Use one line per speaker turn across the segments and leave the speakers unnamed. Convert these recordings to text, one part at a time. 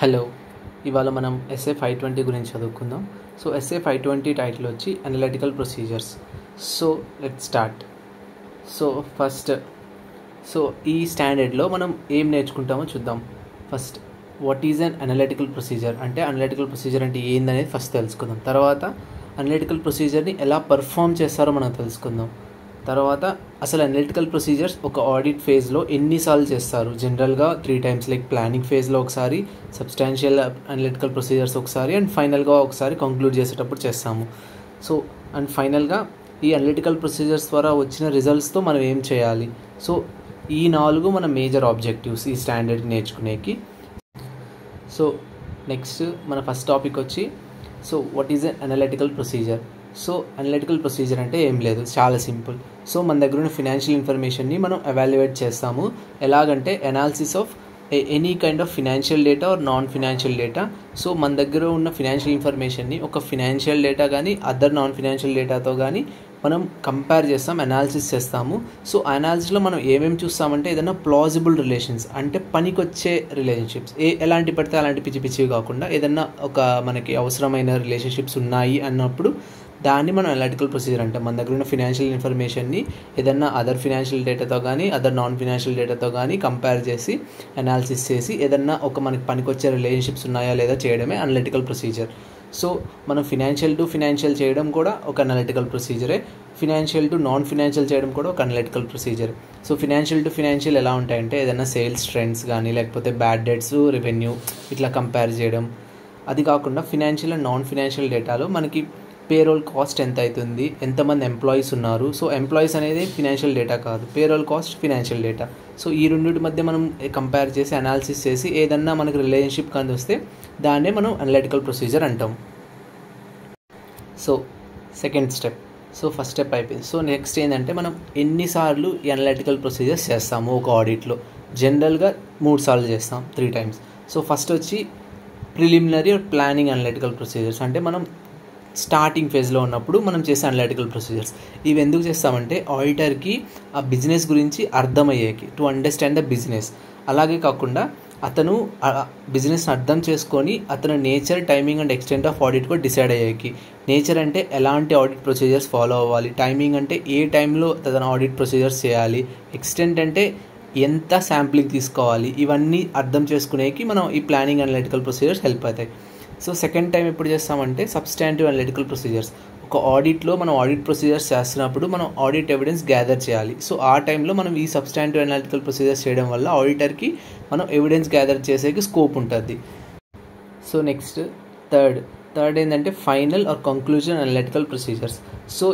Hello, ఇవాళ మనం SA 520 గురించి చదువుకుందాం. సో ఎస్ఏ 520 టైటిల్ వచ్చి analytical procedures. So let's start. First ఈ స్టాండర్డ్లో మనం ఏం నేర్చుకుంటామో చూద్దాం. First what is an analytical procedure అంటే అనలిటికల్ ప్రొసీజర్ అంటే ఏందనేది ఫస్ట్ తెలుసుకుందాం. తర్వాత అనలిటికల్ ప్రొసీజర్ని ఎలా పర్ఫామ్ చేస్తారో మనం తెలుసుకుందాం. తర్వాత అసలు అనలిటికల్ ప్రొసీజర్స్ ఒక ఆడిట్ ఫేజ్లో ఎన్నిసార్లు చేస్తారు. జనరల్గా 3 times, లైక్ ప్లానింగ్ ఫేజ్లో ఒకసారి, సబ్స్టాన్షియల్ అనలిటికల్ ప్రొసీజర్స్ ఒకసారి, అండ్ ఫైనల్గా ఒకసారి కంక్లూడ్ చేసేటప్పుడు చేస్తాము. అండ్ ఫైనల్గా ఈ అనలిటికల్ ప్రొసీజర్స్ ద్వారా వచ్చిన రిజల్ట్స్తో మనం ఏం చేయాలి. ఈ 4 మన మేజర్ ఆబ్జెక్టివ్స్ ఈ స్టాండర్డ్ నేర్చుకునేకి. నెక్స్ట్ మన ఫస్ట్ టాపిక్ వచ్చి what is an analytical procedure. Analytical procedure అంటే ఏం లేదు, చాలా సింపుల్. మన దగ్గర ఉన్న ఫినాన్షియల్ ఇన్ఫర్మేషన్ని మనం ఎవాల్యుయేట్ చేస్తాము. ఎలాగంటే analysis of any kind of financial data or non financial data. మన దగ్గర ఉన్న ఫినాన్షియల్ ఇన్ఫర్మేషన్ని ఒక ఫినాన్షియల్ డేటా కానీ అదర్ నాన్ ఫినాన్షియల్ డేటాతో కానీ మనం కంపేర్ చేస్తాం, అనాలిసిస్ చేస్తాము. అనాలిసిస్లో మనం ఏమేమి చూస్తామంటే ఏదైనా ప్లాజిబుల్ రిలేషన్స్ అంటే పనికొచ్చే రిలేషన్షిప్స్, ఎలాంటి పడితే అలాంటి పిచ్చి పిచ్చివి కాకుండా ఏదైనా ఒక మనకి అవసరమైన రిలేషన్షిప్స్ ఉన్నాయి అన్నప్పుడు దాన్ని మనం అనలిటికల్ ప్రొసీజర్ అంటాం. మన దగ్గర ఉన్న ఫినాన్షియల్ ఇన్ఫర్మేషన్ని ఏదైనా అదర్ ఫినాన్షియల్ డేటాతో కానీ అదర్ నాన్ ఫినాన్షియల్ డేటాతో కానీ కంపేర్ చేసి అనాలిసిస్ చేసి ఏదన్నా ఒక మనకి పనికొచ్చే రిలేషన్షిప్స్ ఉన్నాయా లేదా చేయడమే అనలిటికల్ ప్రొసీజర్. మనం ఫినాన్షియల్ టు ఫినాన్షియల్ చేయడం కూడా ఒక అనలిటికల్ ప్రొసీజరే, ఫినాన్షియల్ టు నాన్ ఫినాన్షియల్ చేయడం కూడా ఒక analytical procedure. Financial to financial ఎలా ఉంటాయంటే ఏదైనా సేల్స్ ట్రెండ్స్ కానీ లేకపోతే బ్యాడ్ డెట్స్, రెవెన్యూ ఇట్లా కంపేర్ చేయడం. అది కాకుండా ఫినాన్షియల్ అండ్ నాన్ ఫినాన్షియల్ డేటాలో మనకి పేరోల్ కాస్ట్ ఎంత అవుతుంది, ఎంతమంది ఎంప్లాయీస్ ఉన్నారు. ఎంప్లాయీస్ అనేది ఫినాన్షియల్ డేటా కాదు, పేరోల్ కాస్ట్ ఫినాన్షియల్ డేటా. ఈ రెండింటి మధ్య మనం కంపేర్ చేసి అనాలిసిస్ చేసి ఏదన్నా మనకు రిలేషన్షిప్ కానీ వస్తే దాన్నే మనం అనలిటికల్ ప్రొసీజర్ అంటాం. Second step. ఫస్ట్ స్టెప్ అయిపోయింది. నెక్స్ట్ ఏంటంటే మనం ఎన్నిసార్లు ఈ అనలిటికల్ ప్రొసీజర్స్ చేస్తాము ఒక ఆడిట్లో. జనరల్గా 3 సార్లు చేస్తాం, 3 times. ఫస్ట్ వచ్చి preliminary or planning analytical procedures అంటే మనం స్టార్టింగ్ ఫేజ్లో ఉన్నప్పుడు మనం చేసే అనలిటికల్ ప్రొసీజర్స్. ఇవి ఎందుకు చేస్తామంటే ఆడిటర్కి ఆ బిజినెస్ గురించి అర్థమయ్యేకి, టు అండర్స్టాండ్ ద బిజినెస్. అలాగే కాకుండా అతను బిజినెస్ అర్థం చేసుకొని అతను nature, timing and extent of audit కూడా డిసైడ్ అయ్యేకి. నేచర్ అంటే ఎలాంటి ఆడిట్ ప్రొసీజర్స్ ఫాలో అవ్వాలి, టైమింగ్ అంటే ఏ టైంలో తన ఆడిట్ ప్రొసీజర్స్ చేయాలి, ఎక్స్టెంట్ అంటే ఎంత శాంప్లింగ్ తీసుకోవాలి. ఇవన్నీ అర్థం చేసుకునేకి మనం ఈ ప్లానింగ్ అనలిటికల్ ప్రొసీజర్స్ హెల్ప్ అవుతాయి. సెకండ్ టైం ఎప్పుడు చేస్తామంటే సబ్స్టాంటివ్ అనలిటికల్ ప్రొసీజర్స్. ఒక ఆడిట్లో మనం ఆడిట్ ప్రొసీజర్స్ చేస్తున్నప్పుడు మనం ఆడిట్ ఎవిడెన్స్ గ్యాదర్ చేయాలి. ఆ టైంలో మనం ఈ సబ్స్టాంటివ్ అనలిటికల్ ప్రొసీజర్స్ చేయడం వల్ల ఆడిటర్కి మనం ఎవిడెన్స్ గ్యాదర్ చేసేకి స్కోప్ ఉంటుంది. నెక్స్ట్ థర్డ్ ఏంటంటే final or conclusion analytical procedures.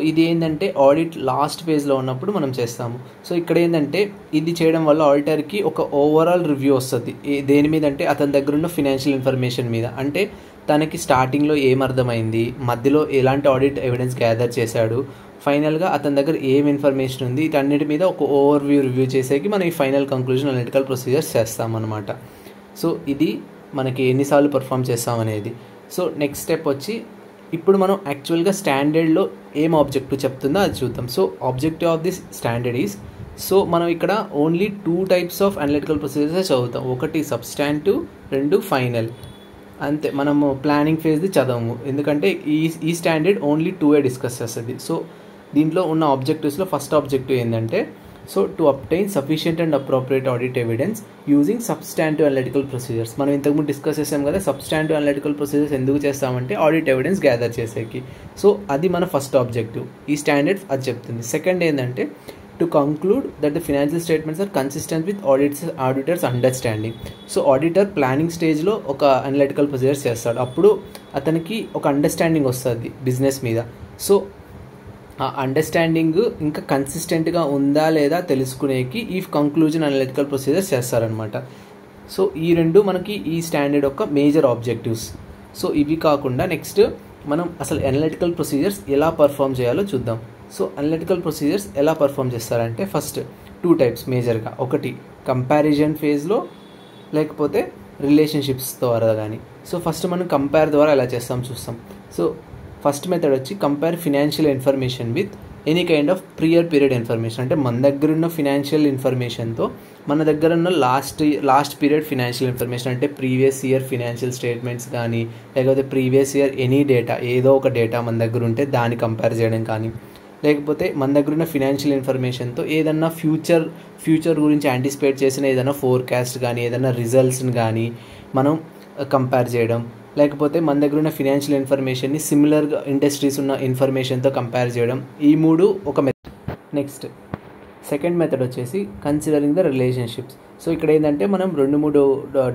ఇది ఏంటంటే ఆడిట్ లాస్ట్ ఫేజ్లో ఉన్నప్పుడు మనం చేస్తాము. ఇక్కడ ఏంటంటే ఇది చేయడం వల్ల ఆడిటర్కి ఒక ఓవరాల్ రివ్యూ వస్తుంది. దేని మీద అంటే అతని దగ్గర ఉన్న ఫినాన్షియల్ ఇన్ఫర్మేషన్ మీద. అంటే తనకి స్టార్టింగ్లో ఏం అర్థమైంది, మధ్యలో ఎలాంటి ఆడిట్ ఎవిడెన్స్ గ్యాదర్ చేశాడు, ఫైనల్గా అతని దగ్గర ఏం ఇన్ఫర్మేషన్ ఉంది, వీటన్నిటి మీద ఒక రివ్యూ చేసేకి మనం ఈ ఫైనల్ కంక్లూజన్ అనలిటికల్ ప్రొసీజర్స్ చేస్తామన్నమాట. ఇది మనకి ఎన్నిసార్లు పర్ఫామ్ చేస్తామనేది. నెక్స్ట్ స్టెప్ వచ్చి ఇప్పుడు మనం యాక్చువల్గా స్టాండర్డ్లో ఏం ఆబ్జెక్టివ్ చెప్తుందో అది చూద్దాం. Objective of this standard is మనం ఇక్కడ only 2 types of analytical procedures చదువుతాం. ఒకటి సబ్స్టాంటివ్, 2 ఫైనల్. అంతే, మనము ప్లానింగ్ ఫేజ్ది చదవము, ఎందుకంటే ఈ స్టాండర్డ్ ఓన్లీ 2 డిస్కస్ చేస్తుంది. దీంట్లో ఉన్న ఆబ్జెక్టివ్స్లో ఫస్ట్ ఆబ్జెక్టివ్ ఏంటంటే to obtain sufficient and appropriate audit evidence using substantive analytical procedures. మనం ఇంతకుముందు డిస్కస్ చేసాం కదా, సబ్స్టాంటివ్ అనలిటికల్ ప్రొసీజర్స్ ఎందుకు చేస్తామంటే ఆడిట్ ఎవిడెన్స్ గ్యాదర్ చేసేకి. అది మన ఫస్ట్ ఆబ్జెక్టివ్, ఈ స్టాండర్డ్ అది చెప్తుంది. సెకండ్ ఏంటంటే to conclude that the financial statements are consistent with auditor's understanding. Auditor planning స్టేజ్లో ఒక అనలిటికల్ ప్రొసీజర్స్ చేస్తాడు, అప్పుడు అతనికి ఒక అండర్స్టాండింగ్ వస్తుంది బిజినెస్ మీద. ఆ అండర్స్టాండింగ్ ఇంకా కన్సిస్టెంట్గా ఉందా లేదా తెలుసుకునేకి ఈ కంక్లూజన్ అనలిటికల్ ప్రొసీజర్స్ చేస్తారనమాట. ఈ 2 మనకి ఈ స్టాండర్డ్ యొక్క మేజర్ ఆబ్జెక్టివ్స్. ఇవి కాకుండా నెక్స్ట్ మనం అసలు అనలిటికల్ ప్రొసీజర్స్ ఎలా పర్ఫామ్ చేయాలో చూద్దాం. అనలిటికల్ ప్రొసీజర్స్ ఎలా పర్ఫామ్ చేస్తారంటే ఫస్ట్ 2 types మేజర్గా. ఒకటి కంపారిజన్ ఫేజ్లో, లేకపోతే రిలేషన్షిప్స్ ద్వారా కానీ. ఫస్ట్ మనం కంపేర్ ద్వారా ఎలా చేస్తాం చూస్తాం. ఫస్ట్ మెథడ్ వచ్చి compare financial information with any kind of prior period information, అంటే మన దగ్గర ఉన్న ఫినాన్షియల్ ఇన్ఫర్మేషన్తో మన దగ్గర ఉన్న లాస్ట్ పీరియడ్ ఫినాన్షియల్ ఇన్ఫర్మేషన్, అంటే ప్రీవియస్ ఇయర్ ఫినాన్షియల్ స్టేట్మెంట్స్ కానీ, లేకపోతే ప్రీవియస్ ఇయర్ ఎనీ డేటా, ఏదో ఒక డేటా మన దగ్గర ఉంటే దాన్ని కంపేర్ చేయడం కానీ, లేకపోతే మన దగ్గర ఉన్న ఫినాన్షియల్ ఇన్ఫర్మేషన్తో ఏదన్నా ఫ్యూచర్ గురించి యాంటిసిపేట్ చేసిన ఏదైనా ఫోర్కాస్ట్ కానీ, ఏదైనా రిజల్ట్స్ని కానీ మనం కంపేర్ చేయడం, లేకపోతే మన దగ్గర ఉన్న ఫినాన్షియల్ ఇన్ఫర్మేషన్ని సిమిలర్గా ఇండస్ట్రీస్ ఉన్న ఇన్ఫర్మేషన్తో కంపేర్ చేయడం. ఈ 3 ఒక మెథడ్. నెక్స్ట్ సెకండ్ మెథడ్ వచ్చేసి కన్సిడరింగ్ ద రిలేషన్షిప్స్. సో ఇక్కడ ఏంటంటే మనం 2-3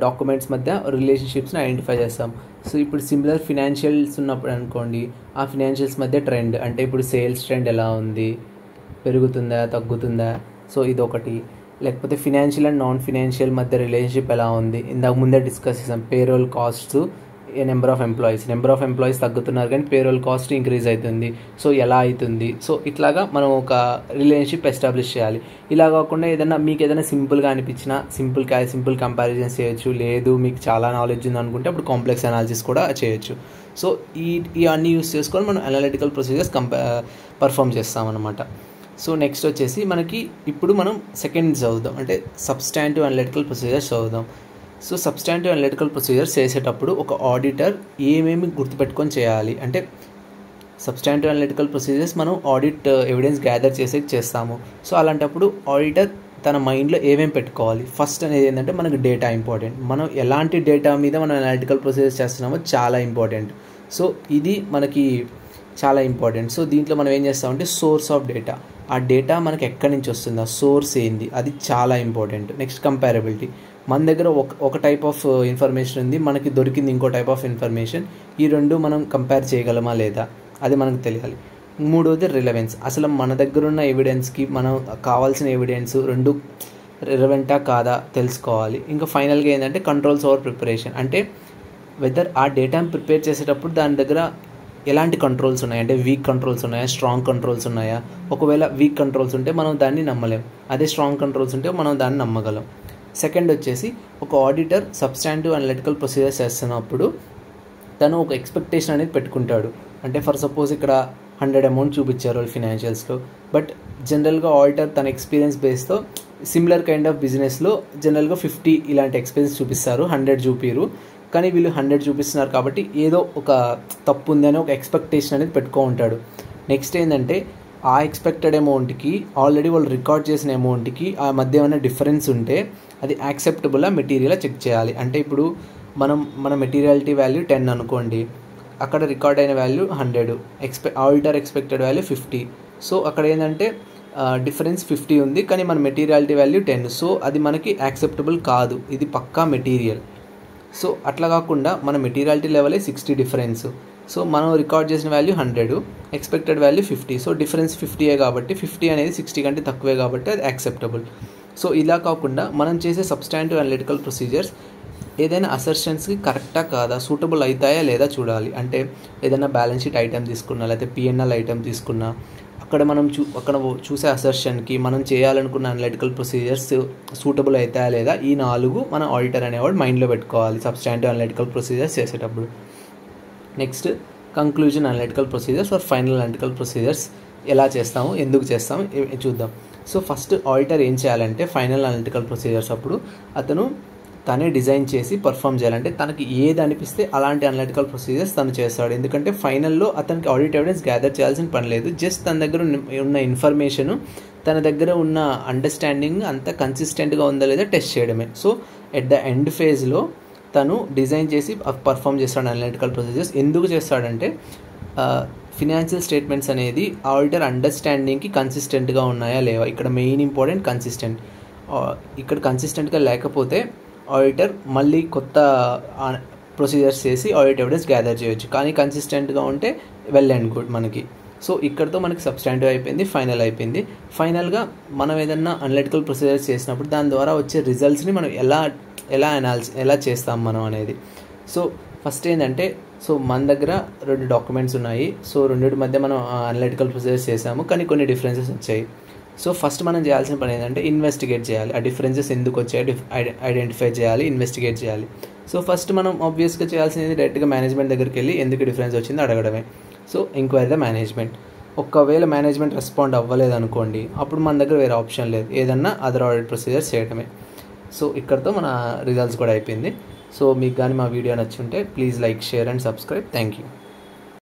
డాక్యుమెంట్స్ మధ్య రిలేషన్షిప్స్ని ఐడెంటిఫై చేస్తాం. సో ఇప్పుడు సిమిలర్ ఫినాన్షియల్స్ ఉన్నప్పుడు అనుకోండి, ఆ ఫినాన్షియల్స్ మధ్య ట్రెండ్, అంటే ఇప్పుడు సేల్స్ ట్రెండ్ ఎలా ఉంది, పెరుగుతుందా తగ్గుతుందా, సో ఇదొకటి. లేకపోతే ఫినాన్షియల్ అండ్ నాన్ ఫినాన్షియల్ మధ్య రిలేషన్షిప్ ఎలా ఉంది, ఇందాక ముందే డిస్కస్ చేసాం. Payroll costs, number of employees తగ్గుతున్నారు కానీ పేరోల్ కాస్ట్ ఇంక్రీజ్ అవుతుంది, సో ఎలా అవుతుంది. సో ఇట్లాగా మనం ఒక రిలేషన్షిప్ ఎస్టాబ్లిష్ చేయాలి. ఇలా కాకుండా మీకు ఏదైనా సింపుల్గా అనిపించినా సింపుల్ కంపారిజన్స్ చేయొచ్చు. లేదు మీకు చాలా నాలెడ్జ్ ఉంది అనుకుంటే అప్పుడు కాంప్లెక్స్ అనాలిసిస్ కూడా చేయొచ్చు. సో ఇవన్నీ యూస్ చేసుకొని మనం అనలిటికల్ ప్రొసీజర్స్ పర్ఫామ్ చేస్తామన్నమాట. సో నెక్స్ట్ వచ్చేసి ఇప్పుడు మనం సెకండ్ చదువుదాం, అంటే సబ్స్టాంటివ్ అనలిటికల్ ప్రొసీజర్స్ చదువుదాం. సో సబ్స్టాంటివ్ అనలిటికల్ ప్రొసీజర్స్ చేసేటప్పుడు ఒక ఆడిటర్ ఏమేమి గుర్తుపెట్టుకొని చేయాలి అంటే, సబ్స్టాంటివ్ అనలిటికల్ ప్రొసీజర్స్ మనం ఆడిట్ ఎవిడెన్స్ గ్యాదర్ చేస్తాము. సో అలాంటప్పుడు ఆడిటర్ తన మైండ్లో ఏమేమి పెట్టుకోవాలి. ఫస్ట్ అనేది ఏంటంటే మనకు డేటా ఇంపార్టెంట్. మనం ఎలాంటి డేటా మీద మనం అనలిటికల్ ప్రొసీజర్స్ చేస్తున్నామో చాలా ఇంపార్టెంట్. సో ఇది మనకి చాలా ఇంపార్టెంట్. సో దీంట్లో మనం ఏం చేస్తామంటే సోర్స్ ఆఫ్ డేటా, ఆ డేటా మనకి ఎక్కడి నుంచి వస్తుందో, సోర్స్ ఏంది, అది చాలా ఇంపార్టెంట్. నెక్స్ట్ కంపారబిలిటీ, మన దగ్గర ఒక టైప్ ఆఫ్ ఇన్ఫర్మేషన్ ఉంది, మనకి దొరికింది ఇంకో టైప్ ఆఫ్ ఇన్ఫర్మేషన్, ఈ రెండు మనం కంపేర్ చేయగలమా లేదా అది మనకు తెలియాలి. మూడోది రిలవెన్స్, అసలు మన దగ్గర ఉన్న ఎవిడెన్స్కి మనం కావాల్సిన ఎవిడెన్స్ రెండు రిలవెంటా కాదా తెలుసుకోవాలి. ఇంకా ఫైనల్గా ఏంటంటే కంట్రోల్స్ ఓవర్ ప్రిపరేషన్, అంటే వెదర్ ఆ డేటాను ప్రిపేర్ చేసేటప్పుడు దాని దగ్గర ఎలాంటి కంట్రోల్స్ ఉన్నాయి, అంటే వీక్ కంట్రోల్స్ ఉన్నాయా, స్ట్రాంగ్ కంట్రోల్స్ ఉన్నాయా. ఒకవేళ వీక్ కంట్రోల్స్ ఉంటే మనం దాన్ని నమ్మలేం, అదే స్ట్రాంగ్ కంట్రోల్స్ ఉంటే మనం దాన్ని నమ్మగలం. సెకండ్ వచ్చేసి ఒక ఆడిటర్ సబ్స్టాంటివ్ అనలిటికల్ ప్రొసీజర్స్ చేస్తున్నప్పుడు తను ఒక ఎక్స్పెక్టేషన్ అనేది పెట్టుకుంటాడు. అంటే ఫర్ సపోజ్ ఇక్కడ 100 అమౌంట్ చూపించారు వాళ్ళు ఫినాన్షియల్స్లో, బట్ జనరల్గా ఆడిటర్ తన ఎక్స్పీరియన్స్ బేస్తో సిమిలర్ కైండ్ ఆఫ్ బిజినెస్లో జనరల్గా 50 ఇలాంటి ఎక్స్పీరియన్స్ చూపిస్తారు, 100 చూపిరు. కానీ వీళ్ళు 100 చూపిస్తున్నారు కాబట్టి ఏదో ఒక తప్పు ఉందని ఒక ఎక్స్పెక్టేషన్ అనేది పెట్టుకో ఉంటాడు. నెక్స్ట్ ఏంటంటే ఆ ఎక్స్పెక్టెడ్ అమౌంట్కి ఆల్రెడీ వాళ్ళు రికార్డ్ చేసిన అమౌంట్కి ఆ మధ్య ఏమైనా డిఫరెన్స్ ఉంటే అది యాక్సెప్టబుల్లా మెటీరియల్లా చెక్ చేయాలి. అంటే ఇప్పుడు మన మెటీరియాలిటీ వాల్యూ 10 అనుకోండి, అక్కడ రికార్డ్ అయిన value 100, auditor expected value 50. So అక్కడ ఏంటంటే డిఫరెన్స్ 50 ఉంది కానీ మన మెటీరియాలిటీ వాల్యూ 10, సో అది మనకి యాక్సెప్టబుల్ కాదు, ఇది పక్కా మెటీరియల్. సో అట్లా కాకుండా మన మెటీరియాలిటీ లెవెలే 60 డిఫరెన్స్, సో మనం రికార్డ్ చేసిన value 100, expected value 50, so difference 50 కాబట్టి 50 అనేది 60 కంటే తక్కువే కాబట్టి అది యాక్సెప్టబుల్. సో ఇలా కాకుండా మనం చేసే సబ్స్టాంటివ్ అనలిటికల్ ప్రొసీజర్స్ ఏదైనా అసర్షన్స్కి కరెక్టా కాదా, సూటబుల్ అవుతాయా లేదా చూడాలి. అంటే ఏదైనా బ్యాలెన్స్ షీట్ ఐటమ్ తీసుకున్నా, లేకపోతే P&L ఐటమ్ తీసుకున్నా, అక్కడ మనం చూసే అసర్షన్కి మనం చేయాలనుకున్న అనలిటికల్ ప్రొసీజర్స్ సూటబుల్ అవుతాయా లేదా, ఈ 4 మన ఆడిటర్ అనేవాడు మైండ్లో పెట్టుకోవాలి సబ్స్టాంటివ్ అనలిటికల్ ప్రొసీజర్స్ చేసేటప్పుడు. Next conclusion analytical procedures or final analytical procedures ఎలా చేస్తాము, ఎందుకు చేస్తాము చూద్దాం. సో ఫస్ట్ ఆడిటర్ ఏం చేయాలంటే ఫైనల్ అనలిటికల్ ప్రొసీజర్స్ అప్పుడు అతను తనే డిజైన్ చేసి పర్ఫామ్ చేయాలంటే తనకి ఏది అనిపిస్తే అలాంటి అనలిటికల్ ప్రొసీజర్స్ తను చేస్తాడు. ఎందుకంటే ఫైనల్లో అతనికి ఆడిట్ ఎవిడెన్స్ గ్యాదర్ చేయాల్సిన పని లేదు, జస్ట్ తన దగ్గర ఉన్న ఇన్ఫర్మేషను, తన దగ్గర ఉన్న అండర్స్టాండింగ్ అంతా కన్సిస్టెంట్గా ఉందా లేదా టెస్ట్ చేయడమే. సో ఎట్ ద ఎండ్ ఫేజ్లో తను డిజైన్ చేసి పర్ఫామ్ చేస్తాడు అనలిటికల్ ప్రొసీజర్స్. ఎందుకు చేస్తాడంటే ఫినాన్షియల్ స్టేట్మెంట్స్ అనేది ఆడిటర్ అండర్స్టాండింగ్కి కన్సిస్టెంట్గా ఉన్నాయా లేవా, ఇక్కడ మెయిన్ ఇంపార్టెంట్ కన్సిస్టెంట్. ఇక్కడ కన్సిస్టెంట్గా లేకపోతే ఆడిటర్ మళ్ళీ కొత్త ప్రొసీజర్స్ చేసి ఆడిట్ ఎవిడెన్స్ గ్యాదర్ చేయొచ్చు, కానీ కన్సిస్టెంట్గా ఉంటే వెల్ అండ్ గుడ్ మనకి. సో ఇక్కడతో మనకి సబ్స్టాంటివ్ అయిపోయింది, ఫైనల్ అయిపోయింది. ఫైనల్గా మనం ఏదన్నా అనలిటికల్ ప్రొసీజర్స్ చేసినప్పుడు దాని ద్వారా వచ్చే రిజల్ట్స్ని మనం ఎలా చేస్తాం మనం అనేది. సో ఫస్ట్ ఏంటంటే, సో మన దగ్గర 2 డాక్యుమెంట్స్ ఉన్నాయి, సో రెండింటి మధ్య మనం అనలిటికల్ ప్రొసీజర్స్ చేసాము కానీ కొన్ని డిఫరెన్సెస్ వచ్చాయి. సో ఫస్ట్ మనం చేయాల్సిన పని ఏంటంటే ఇన్వెస్టిగేట్ చేయాలి, ఆ డిఫరెన్సెస్ ఎందుకు వచ్చాయో ఐడెంటిఫై చేయాలి, ఇన్వెస్టిగేట్ చేయాలి. సో ఫస్ట్ మనం ఆబ్వియస్గా చేయాల్సింది డైరెక్ట్గా మేనేజ్మెంట్ దగ్గరికి వెళ్ళి ఎందుకు డిఫరెన్స్ వచ్చిందో అడగడమే. So enquiry the management. ఒకవేళ మేనేజ్మెంట్ రెస్పాండ్ అవ్వలేదు అనుకోండి, అప్పుడు మన దగ్గర వేరే ఆప్షన్ లేదు, ఏదన్నా అదర్ ఆడిట్ ప్రొసీజర్స్ చేయడమే. సో ఇక్కడతో మన రిజల్ట్స్ కూడా అయిపోయింది. సో మీకు కానీ మా వీడియో నచ్చుంటే please like, share and subscribe. Thank you.